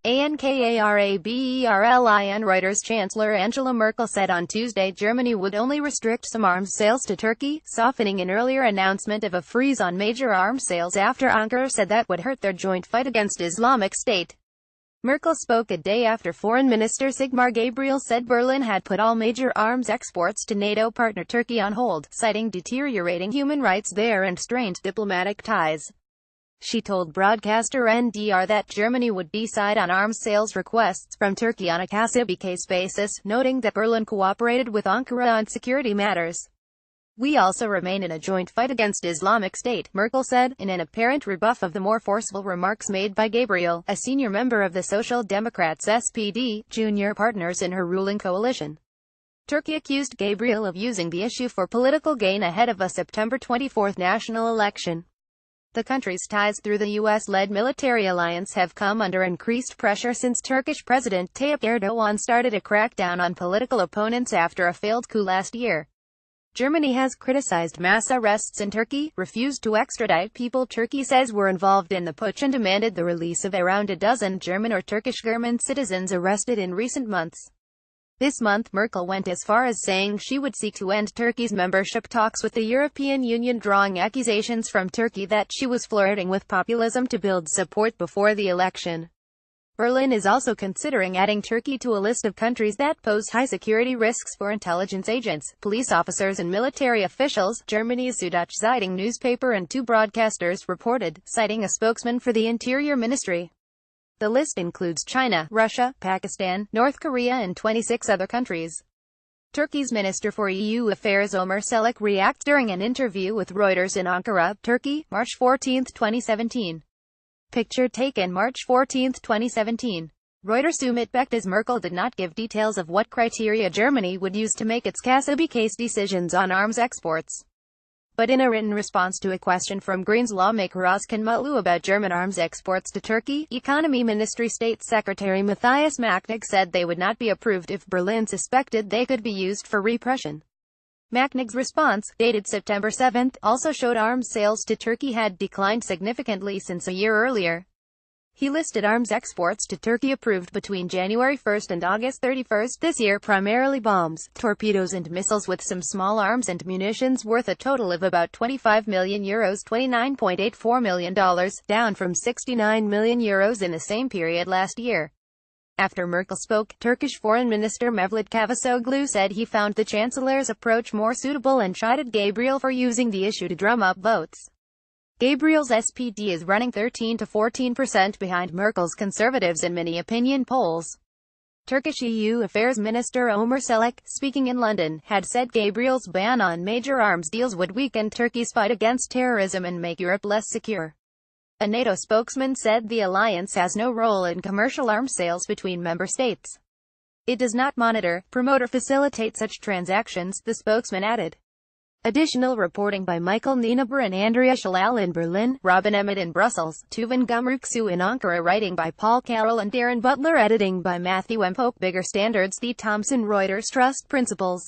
ANKARABERLIN. Reuters. Chancellor Angela Merkel said on Tuesday Germany would only restrict some arms sales to Turkey, softening an earlier announcement of a freeze on major arms sales after Ankara said that would hurt their joint fight against Islamic State. Merkel spoke a day after Foreign Minister Sigmar Gabriel said Berlin had put all major arms exports to NATO partner Turkey on hold, citing deteriorating human rights there and strained diplomatic ties. She told broadcaster NDR that Germany would decide on arms sales requests from Turkey on a case-by-case basis, noting that Berlin cooperated with Ankara on security matters. "We also remain in a joint fight against Islamic State," Merkel said, in an apparent rebuff of the more forceful remarks made by Gabriel, a senior member of the Social Democrats' SPD, junior partners in her ruling coalition. Turkey accused Gabriel of using the issue for political gain ahead of a September 24 national election. The country's ties through the U.S.-led military alliance have come under increased pressure since Turkish President Tayyip Erdogan started a crackdown on political opponents after a failed coup last year. Germany has criticized mass arrests in Turkey, refused to extradite people Turkey says were involved in the putsch, and demanded the release of around a dozen German or Turkish government citizens arrested in recent months. This month, Merkel went as far as saying she would seek to end Turkey's membership talks with the European Union, drawing accusations from Turkey that she was flirting with populism to build support before the election. Berlin is also considering adding Turkey to a list of countries that pose high security risks for intelligence agents, police officers and military officials, Germany's Süddeutsche Zeitung newspaper and two broadcasters reported, citing a spokesman for the Interior Ministry. The list includes China, Russia, Pakistan, North Korea and 26 other countries. Turkey's Minister for EU Affairs Ömer Çelik reacted during an interview with Reuters in Ankara, Turkey, March 14, 2017. Picture taken March 14, 2017. Reuters. Umit Bektas. Merkel did not give details of what criteria Germany would use to make its case-by-case decisions on arms exports. But in a written response to a question from Greens lawmaker Özkan Mutlu about German arms exports to Turkey, Economy Ministry State Secretary Matthias Machnig said they would not be approved if Berlin suspected they could be used for repression. Machnig's response, dated September 7, also showed arms sales to Turkey had declined significantly since a year earlier. He listed arms exports to Turkey approved between January 1 and August 31 this year, primarily bombs, torpedoes and missiles, with some small arms and munitions worth a total of about €25 million, $29.84 million, down from €69 million in the same period last year. After Merkel spoke, Turkish Foreign Minister Mevlut Cavusoglu said he found the Chancellor's approach more suitable and chided Gabriel for using the issue to drum up votes. Gabriel's SPD is running 13 to 14% behind Merkel's Conservatives in many opinion polls. Turkish EU Affairs Minister Ömer Çelik, speaking in London, had said Gabriel's ban on major arms deals would weaken Turkey's fight against terrorism and make Europe less secure. A NATO spokesman said the alliance has no role in commercial arms sales between member states. It does not monitor, promote or facilitate such transactions, the spokesman added. Additional reporting by Michael Nienaber and Andrea Shalal in Berlin, Robin Emmett in Brussels, Tuvan Gumruksu in Ankara. Writing by Paul Carroll and Darren Butler. Editing by Matthew M. Pope. Bigger Standards. The Thomson Reuters Trust Principles.